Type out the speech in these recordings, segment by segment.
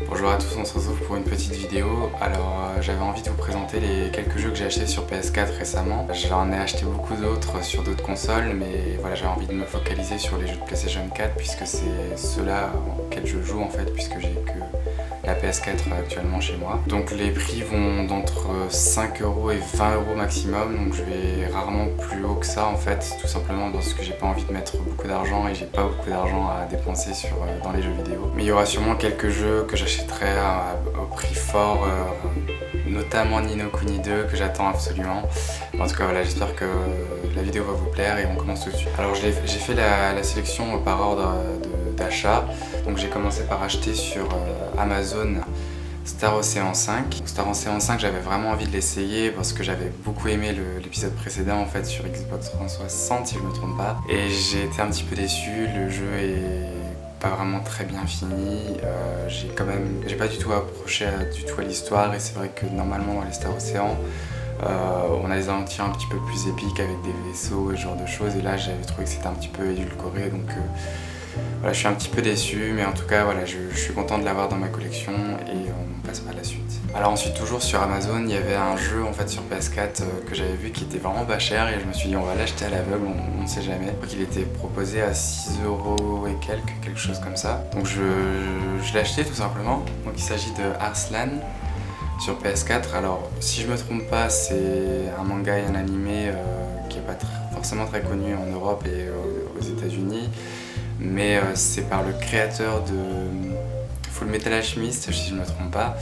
Bonjour à tous, on se retrouve pour une petite vidéo. Alors j'avais envie de vous présenter les quelques jeux que j'ai achetés sur PS4 récemment. J'en ai acheté beaucoup d'autres sur d'autres consoles, mais voilà, j'ai envie de me focaliser sur les jeux de PlayStation 4 puisque c'est ceux-là auxquels je joue en fait, puisque j'ai que la PS4 actuellement chez moi. Donc les prix vont d'entre 5€ et 20€ maximum, donc je vais rarement plus haut que ça en fait, tout simplement parce que j'ai pas envie de mettre beaucoup d'argent et j'ai pas beaucoup d'argent à dépenser dans les jeux vidéo. Mais il y aura sûrement quelques jeux que j'achèterai au prix fort, notamment Ni no Kuni 2 que j'attends absolument. En tout cas voilà, j'espère que la vidéo va vous plaire et on commence tout de suite. Alors j'ai fait la sélection par ordre d'achat. Donc j'ai commencé par acheter sur Amazon Star Ocean 5. Star Ocean 5, j'avais vraiment envie de l'essayer parce que j'avais beaucoup aimé l'épisode précédent en fait sur Xbox 360 si je me trompe pas. Et j'ai été un petit peu déçu, le jeu est pas vraiment très bien fini. J'ai pas du tout approché à l'histoire et c'est vrai que normalement dans les Star Ocean on a des aventures un petit peu plus épiques avec des vaisseaux et ce genre de choses, et là j'avais trouvé que c'était un petit peu édulcoré, donc voilà, je suis un petit peu déçu, mais en tout cas voilà, je suis content de l'avoir dans ma collection et on passera à la suite. Alors ensuite, toujours sur Amazon, il y avait un jeu en fait sur PS4 que j'avais vu qui était vraiment pas cher et je me suis dit on va l'acheter à l'aveugle, on ne sait jamais. Je crois qu'il était proposé à 6€ et quelque chose comme ça. Donc je l'ai acheté tout simplement. Donc il s'agit de Arslan sur PS4. Alors si je me trompe pas, c'est un manga et un animé qui est pas forcément très connu en Europe et aux États-Unis. Mais c'est par le créateur de Full Metal Alchemist, si je ne me trompe pas.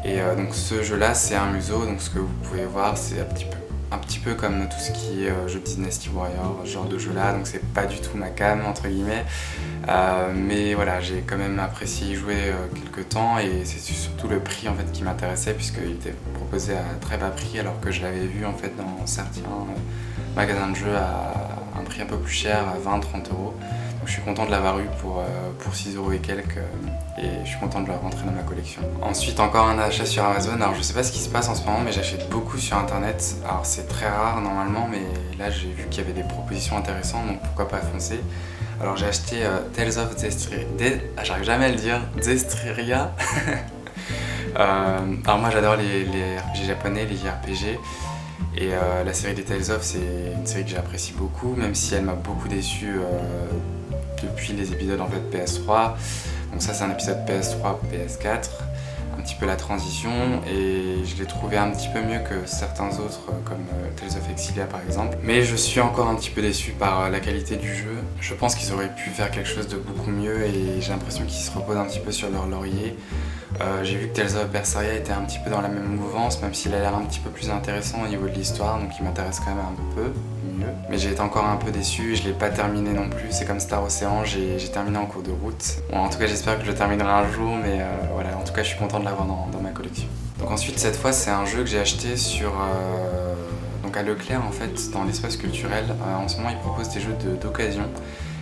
Et donc ce jeu là c'est un museau, donc ce que vous pouvez voir c'est un petit peu comme tout ce qui est jeu de Dynasty Warrior, ce genre de jeu là, donc c'est pas du tout ma cam entre guillemets. Mais voilà, j'ai quand même apprécié y jouer quelques temps et c'est surtout le prix en fait qui m'intéressait puisqu'il était proposé à très bas prix alors que je l'avais vu en fait dans certains magasins de jeux à un prix un peu plus cher, à 20-30€. Donc je suis content de l'avoir eu pour 6€ et quelques et je suis content de le rentrer dans ma collection. Ensuite encore un achat sur Amazon. Alors je sais pas ce qui se passe en ce moment mais j'achète beaucoup sur internet. Alors c'est très rare normalement mais là j'ai vu qu'il y avait des propositions intéressantes donc pourquoi pas foncer. Alors j'ai acheté Tales of Zestiria, j'arrive jamais à le dire, Zestiria. Alors moi j'adore les RPG japonais, les JRPG. Et la série des Tales of, c'est une série que j'apprécie beaucoup, même si elle m'a beaucoup déçu depuis les épisodes en fait PS3. Donc ça c'est un épisode PS3, PS4, un petit peu la transition, et je l'ai trouvé un petit peu mieux que certains autres comme Tales of Exilia par exemple. Mais je suis encore un petit peu déçu par la qualité du jeu. Je pense qu'ils auraient pu faire quelque chose de beaucoup mieux et j'ai l'impression qu'ils se reposent un petit peu sur leur laurier. J'ai vu que Tales of Berseria était un petit peu dans la même mouvance, même s'il a l'air un petit peu plus intéressant au niveau de l'histoire, donc il m'intéresse quand même un peu mieux. Mais j'ai été encore un peu déçu et je l'ai pas terminé non plus, c'est comme Star Ocean, j'ai terminé en cours de route. Bon, en tout cas j'espère que je le terminerai un jour, mais voilà, en tout cas je suis content de l'avoir dans ma collection. Donc ensuite cette fois c'est un jeu que j'ai acheté donc à Leclerc en fait, dans l'espace culturel. En ce moment ils proposent des jeux d'occasion.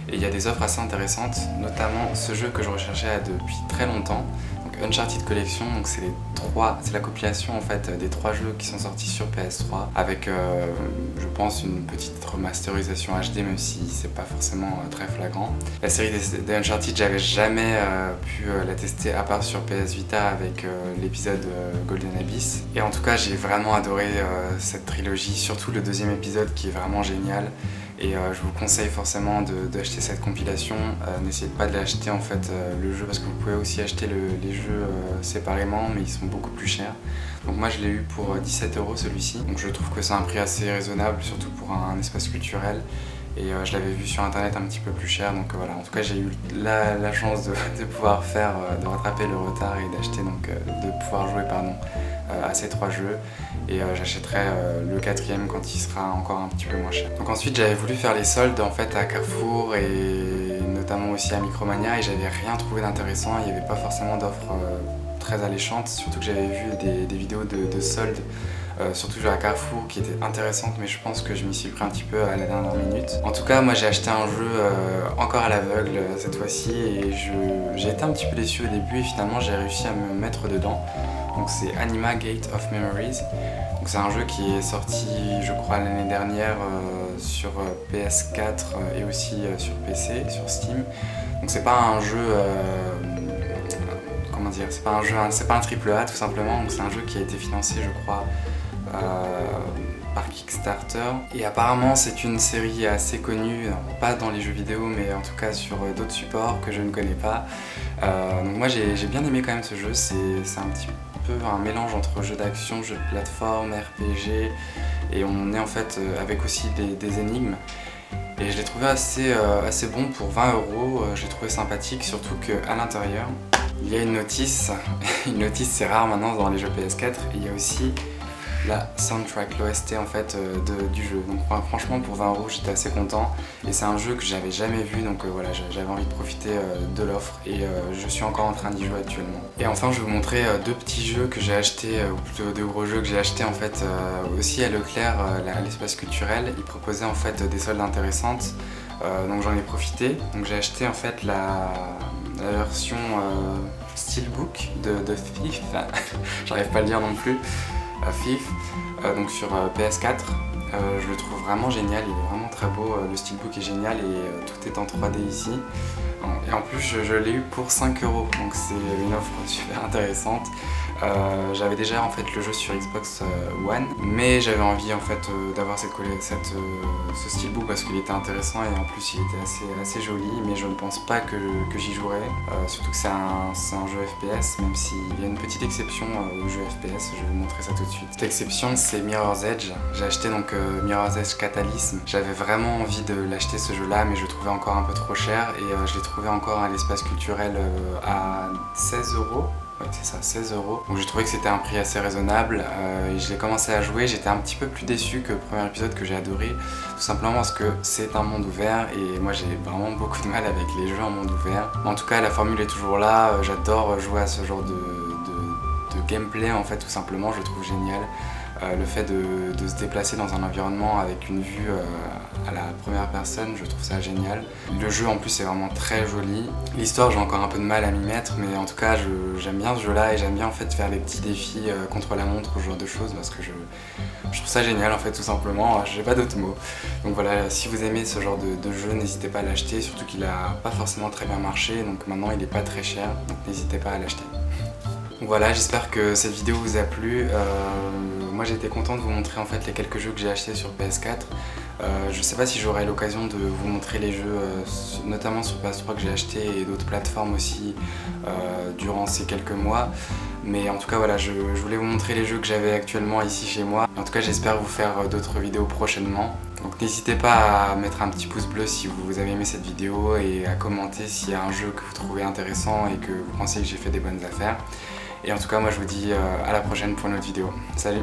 Et il y a des offres assez intéressantes, notamment ce jeu que je recherchais depuis très longtemps, donc Uncharted Collection. Donc c'est la compilation en fait des 3 jeux qui sont sortis sur PS3 avec je pense une petite remasterisation HD, même si c'est pas forcément très flagrant. La série des Uncharted, j'avais jamais pu la tester à part sur PS Vita avec l'épisode Golden Abyss. Et en tout cas j'ai vraiment adoré cette trilogie, surtout le deuxième épisode qui est vraiment génial. Et je vous conseille forcément d'acheter cette compilation. N'essayez pas de l'acheter en fait le jeu, parce que vous pouvez aussi acheter les jeux séparément, mais ils sont beaucoup plus chers. Donc moi je l'ai eu pour 17€ celui-ci. Donc je trouve que c'est un prix assez raisonnable, surtout pour un espace culturel. Et je l'avais vu sur internet un petit peu plus cher, donc voilà, en tout cas j'ai eu la chance de pouvoir de rattraper le retard et d'acheter, donc de pouvoir jouer à ces 3 jeux. Et j'achèterai le 4e quand il sera encore un petit peu moins cher. Donc ensuite j'avais voulu faire les soldes en fait à Carrefour et notamment aussi à Micromania, et j'avais rien trouvé d'intéressant, il n'y avait pas forcément d'offres très alléchantes, surtout que j'avais vu des vidéos de soldes surtout à Carrefour qui étaient intéressantes, mais je pense que je m'y suis pris un petit peu à la dernière minute. En tout cas moi j'ai acheté un jeu encore à l'aveugle cette fois-ci et j'ai été un petit peu déçu au début et finalement j'ai réussi à me mettre dedans. Donc c'est Anima Gate of Memories. Donc c'est un jeu qui est sorti je crois l'année dernière sur PS4 et aussi sur PC, sur Steam. Donc c'est pas un jeu comment dire, c'est pas un jeu, c'est pas un triple A tout simplement, c'est un jeu qui a été financé je crois par Kickstarter. Et apparemment c'est une série assez connue, pas dans les jeux vidéo mais en tout cas sur d'autres supports que je ne connais pas. Donc moi j'ai bien aimé quand même ce jeu, c'est un petit peu un mélange entre jeu d'action, jeu de plateforme, RPG, et on est en fait avec aussi des énigmes. Et je l'ai trouvé assez bon pour 20 €, je l'ai trouvé sympathique, surtout qu'à l'intérieur il y a une notice. Une notice c'est rare maintenant dans les jeux PS4, et il y a aussi la soundtrack, l'OST en fait du jeu. Donc franchement pour 20 € j'étais assez content, et c'est un jeu que j'avais jamais vu, donc voilà, j'avais envie de profiter de l'offre, et je suis encore en train d'y jouer actuellement. Et enfin je vais vous montrer deux petits jeux que j'ai achetés, ou plutôt deux gros jeux que j'ai achetés en fait aussi à Leclerc, à l'espace culturel. Ils proposaient en fait des soldes intéressantes, donc j'en ai profité. Donc j'ai acheté en fait la version Steelbook de Thief, j'arrive pas à le dire non plus, Thief, donc sur PS4. Je le trouve vraiment génial, il est vraiment très beau, le Steelbook est génial, et tout est en 3D ici. Et en plus je l'ai eu pour 5 €, donc c'est une offre super intéressante. J'avais déjà en fait le jeu sur Xbox One, mais j'avais envie en fait d'avoir ce steelbook parce qu'il était intéressant, et en plus il était assez joli, mais je ne pense pas que j'y jouerai, surtout que c'est un jeu FPS, même s'il y a une petite exception au jeu FPS, je vais vous montrer ça tout de suite. Cette exception c'est Mirror's Edge. J'ai acheté donc Mirror's Edge Catalysm. J'avais vraiment envie de l'acheter ce jeu là, mais je le trouvais encore un peu trop cher, et je l'ai trouvé encore à l'espace culturel à 16 €. Ouais, c'est ça, 16 €. Donc j'ai trouvé que c'était un prix assez raisonnable, et je l'ai commencé à jouer. J'étais un petit peu plus déçu que le premier épisode que j'ai adoré, tout simplement parce que c'est un monde ouvert, et moi j'ai vraiment beaucoup de mal avec les jeux en monde ouvert. En tout cas la formule est toujours là, j'adore jouer à ce genre de gameplay en fait, tout simplement, je le trouve génial. Le fait de se déplacer dans un environnement avec une vue à la première personne, je trouve ça génial. Le jeu en plus est vraiment très joli. L'histoire j'ai encore un peu de mal à m'y mettre, mais en tout cas j'aime bien ce jeu là, et j'aime bien en fait faire des petits défis contre la montre, ce genre de choses, parce que je trouve ça génial en fait, tout simplement, j'ai pas d'autres mots. Donc voilà, si vous aimez ce genre de jeu, n'hésitez pas à l'acheter, surtout qu'il a pas forcément très bien marché, donc maintenant il est pas très cher, donc n'hésitez pas à l'acheter. Voilà, j'espère que cette vidéo vous a plu. Moi j'ai été content de vous montrer en fait les quelques jeux que j'ai achetés sur PS4. Je sais pas si j'aurai l'occasion de vous montrer les jeux, notamment sur PS3 que j'ai acheté, et d'autres plateformes aussi durant ces quelques mois. Mais en tout cas voilà, je voulais vous montrer les jeux que j'avais actuellement ici chez moi. En tout cas j'espère vous faire d'autres vidéos prochainement. Donc n'hésitez pas à mettre un petit pouce bleu si vous avez aimé cette vidéo, et à commenter s'il y a un jeu que vous trouvez intéressant et que vous pensez que j'ai fait des bonnes affaires. Et en tout cas moi je vous dis à la prochaine pour une autre vidéo. Salut!